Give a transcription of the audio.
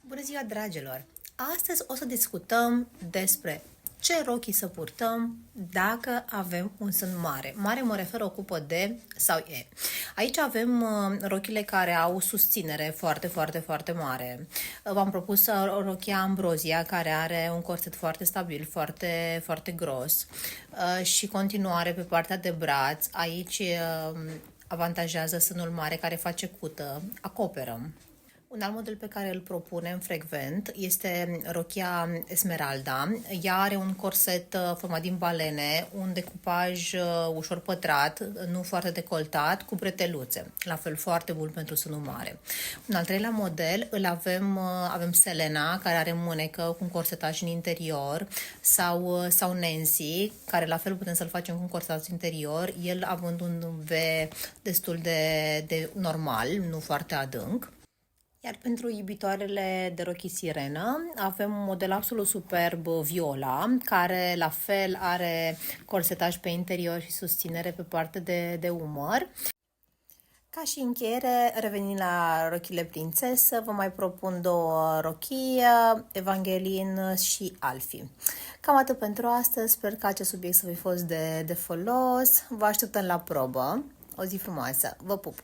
Bună ziua, dragilor! Astăzi o să discutăm despre ce rochii să purtăm dacă avem un sân mare. Mare mă refer o cupă D sau E. Aici avem rochile care au susținere foarte mare. V-am propus rochia Ambrosia, care are un corset foarte stabil, foarte gros și continuare pe partea de braț. Aici avantajează sânul mare care face cută, acoperă. Un alt model pe care îl propunem frecvent este rochia Esmeralda. Ea are un corset format din balene, un decupaj ușor pătrat, nu foarte decoltat, cu breteluțe. La fel foarte bun pentru sânul mare. Un al treilea model îl avem Selena, care are mânecă cu un corsetaj în interior, sau Nancy, care la fel putem să-l facem cu un corsetaj interior, el având un V destul de normal, nu foarte adânc. Iar pentru iubitoarele de rochii sirenă avem un model absolut superb Viola, care la fel are corsetaj pe interior și susținere pe partea de umăr. Ca și încheiere, revenind la rochile prințesă, vă mai propun două rochii, Evangeline și Alfie. Cam atât pentru astăzi, sper că acest subiect să fi fost de folos. Vă așteptăm la probă. O zi frumoasă! Vă pup!